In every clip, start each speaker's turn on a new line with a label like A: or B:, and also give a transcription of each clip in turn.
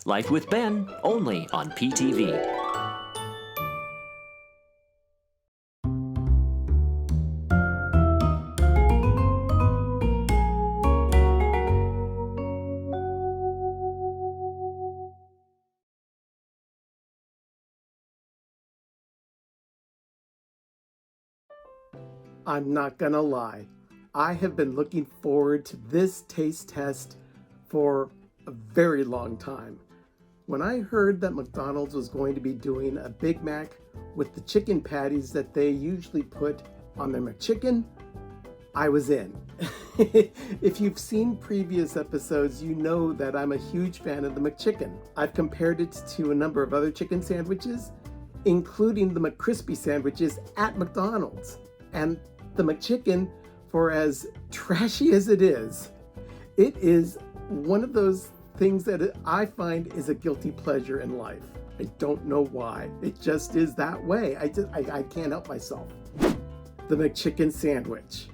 A: Life with Ben, only on PTV.
B: I'm not gonna lie, I have been looking forward to this taste test for a very long time. When I heard that McDonald's was going to be doing a Big Mac with the chicken patties that they usually put on their McChicken, I was in. If you've seen previous episodes, you know that I'm a huge fan of the McChicken. I've compared it to a number of other chicken sandwiches, including the McCrispy sandwiches at McDonald's. And the McChicken, for as trashy as it is one of those things that I find is a guilty pleasure in life. I don't know why. It just is that way. I can't help myself. The McChicken sandwich.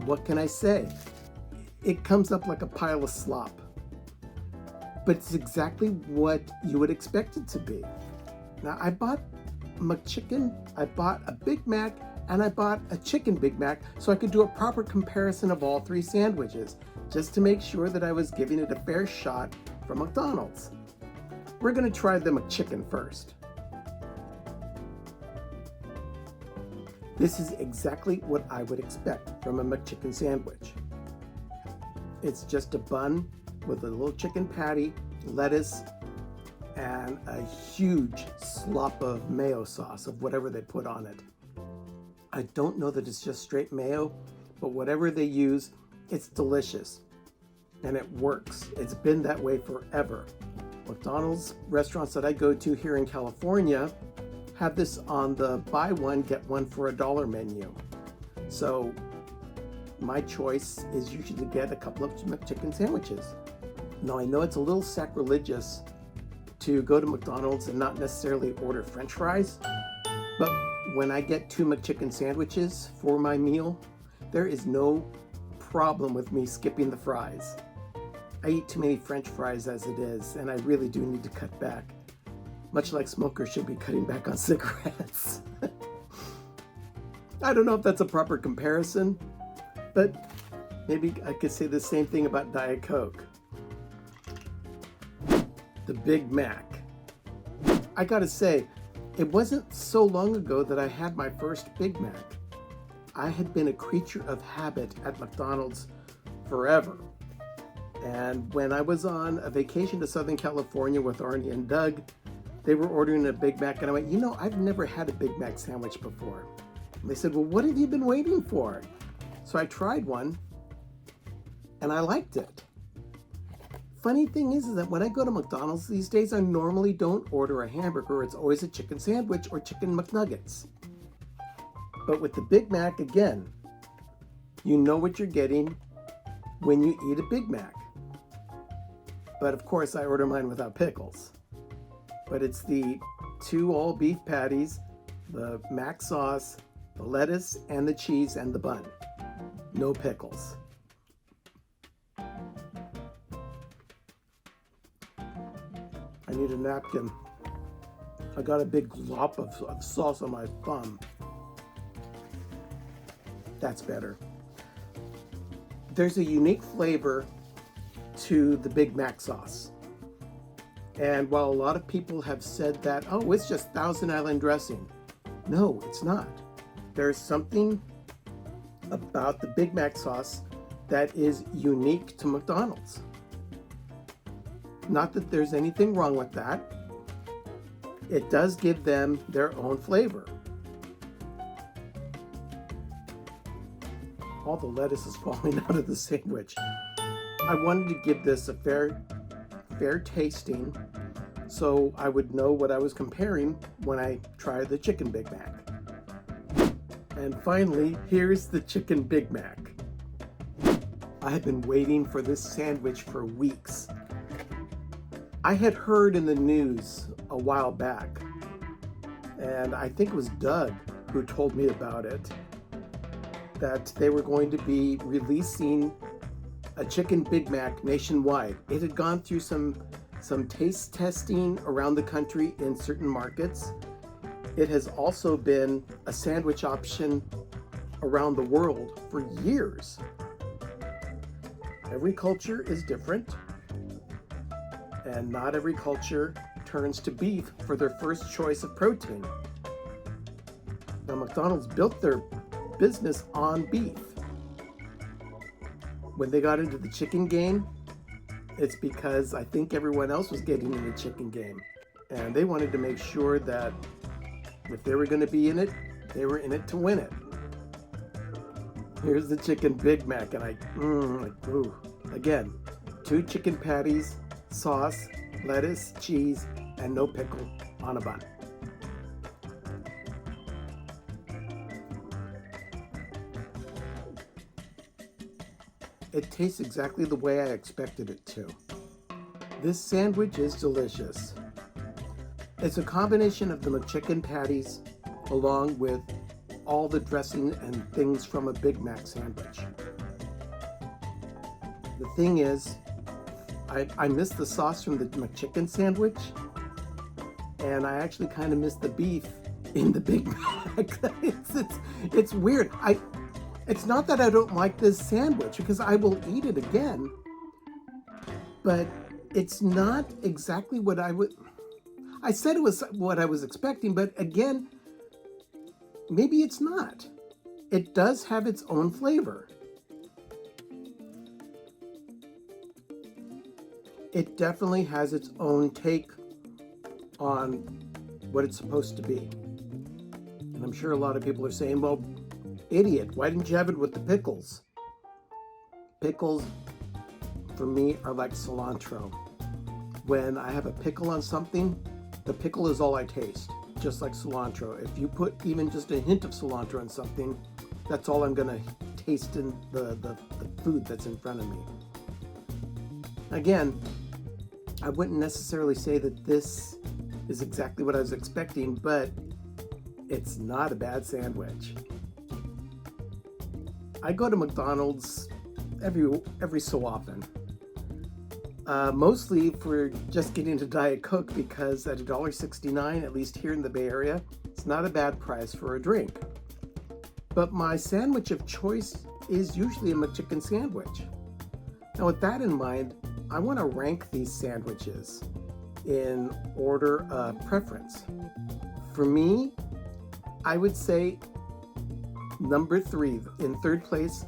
B: What can I say? It comes up like a pile of slop. But it's exactly what you would expect it to be. Now, I bought McChicken, I bought a Big Mac, and I bought a chicken Big Mac so I could do a proper comparison of all three sandwiches, just to make sure that I was giving it a fair shot from McDonald's. We're gonna try the McChicken first. This is exactly what I would expect from a McChicken sandwich. It's just a bun with a little chicken patty, lettuce, and a huge slop of mayo sauce of whatever they put on it. I don't know that it's just straight mayo, but whatever they use, it's delicious and it works. It's been that way forever. McDonald's restaurants that I go to here in California have this on the buy one, get one for $1 menu. So my choice is usually to get a couple of McChicken sandwiches. Now I know it's a little sacrilegious to go to McDonald's and not necessarily order French fries, but when I get 2 McChicken sandwiches for my meal, there is no problem with me skipping the fries. I eat too many French fries as it is, and I really do need to cut back. Much like smokers should be cutting back on cigarettes. I don't know if that's a proper comparison, but maybe I could say the same thing about Diet Coke. The Big Mac. I gotta say, it wasn't so long ago that I had my first Big Mac. I had been a creature of habit at McDonald's forever. And when I was on a vacation to Southern California with Arnie and Doug, they were ordering a Big Mac, and I went, I've never had a Big Mac sandwich before. And they said, well, what have you been waiting for? So I tried one, and I liked it. Funny thing is that when I go to McDonald's these days, I normally don't order a hamburger. It's always a chicken sandwich or chicken McNuggets. But with the Big Mac, again, you know what you're getting when you eat a Big Mac. But of course, I order mine without pickles. But it's the 2 all beef patties, the mac sauce, the lettuce and the cheese and the bun. No pickles. I need a napkin. I got a big glop of sauce on my thumb. That's better. There's a unique flavor to the Big Mac sauce. And while a lot of people have said that, oh, it's just Thousand Island dressing. No, it's not. There's something about the Big Mac sauce that is unique to McDonald's. Not that there's anything wrong with that. It does give them their own flavor. All the lettuce is falling out of the sandwich. I wanted to give this a fair tasting so I would know what I was comparing when I tried the chicken Big Mac. And finally, here's the chicken Big Mac. I have been waiting for this sandwich for weeks. I had heard in the news a while back, and I think it was Doug who told me about it, that they were going to be releasing a chicken Big Mac nationwide. It had gone through some some taste testing around the country in certain markets. It has also been a sandwich option around the world for years. Every culture is different, and not every culture turns to beef for their first choice of protein. Now, McDonald's built their business on beef. When they got into the chicken game, it's because I think everyone else was getting in the chicken game. And they wanted to make sure that if they were going to be in it, they were in it to win it. Here's the chicken Big Mac, and again, 2 chicken patties, sauce, lettuce, cheese, and no pickle on a bun. It tastes exactly the way I expected it to. This sandwich is delicious. It's a combination of the McChicken patties along with all the dressing and things from a Big Mac sandwich. The thing is, I missed the sauce from the McChicken sandwich, and I actually kind of missed the beef in the Big Mac. It's weird. It's not that I don't like this sandwich, because I will eat it again, but it's not exactly what I said it was what I was expecting, but again, maybe it's not. It does have its own flavor. It definitely has its own take on what it's supposed to be. And I'm sure a lot of people are saying, well, idiot, why didn't you have it with the pickles? Pickles, for me, are like cilantro. When I have a pickle on something, the pickle is all I taste, just like cilantro. If you put even just a hint of cilantro in something, that's all I'm gonna taste in the food that's in front of me. Again, I wouldn't necessarily say that this is exactly what I was expecting, but it's not a bad sandwich. I go to McDonald's every so often, mostly for just getting a Diet Coke, because at $1.69, at least here in the Bay Area, it's not a bad price for a drink. But my sandwich of choice is usually a McChicken sandwich. Now, with that in mind, I want to rank these sandwiches in order of preference. For me, I would say number 3, in third place,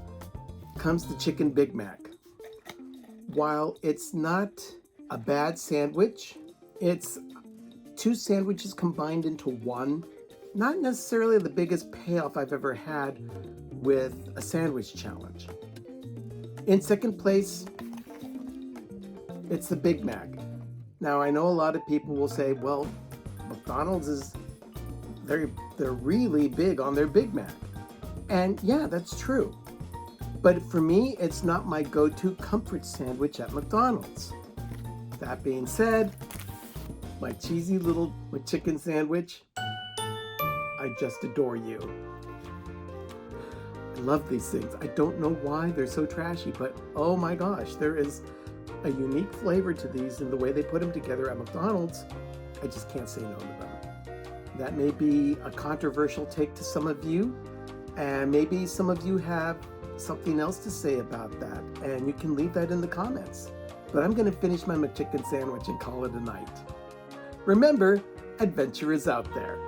B: comes the Chicken Big Mac. While it's not a bad sandwich, it's 2 sandwiches combined into one. Not necessarily the biggest payoff I've ever had with a sandwich challenge. In second place, it's the Big Mac. Now, I know a lot of people will say, well, McDonald's they're really big on their Big Mac. And yeah, that's true. But for me, it's not my go-to comfort sandwich at McDonald's. That being said, my cheesy little McChicken sandwich, I just adore you. I love these things. I don't know why they're so trashy, but oh my gosh, there is a unique flavor to these, and the way they put them together at McDonald's, I just can't say no to them. That may be a controversial take to some of you, and maybe some of you have something else to say about that, and you can leave that in the comments. But I'm going to finish my McChicken sandwich and call it a night. Remember, adventure is out there.